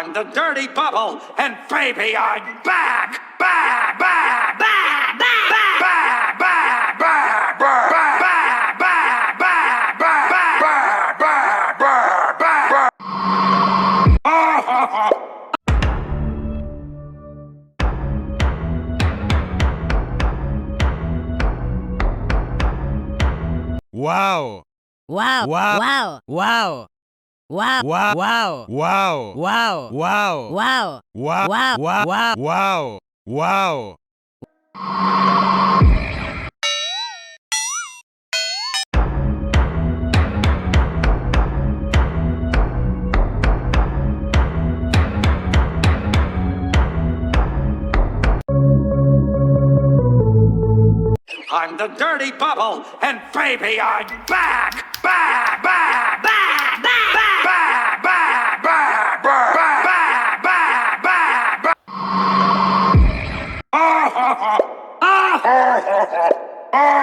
I'm the dirty bubble, and baby, I'm back! Back! Back! Back! Back! Back! Back! Back! Back! Back! Back! Back! Back! Back! Back! Back! Wow! Wow! Wow! Wow! Wow! Wow! Wow! Wow! Wow! Wow! Wow! Wow! Wow! Wow! Wow! Wow! I'm the dirty bubble, and baby, I'm back! Back! Back! Back! Back! Back! Back! Back! Back! Back! Back! Back!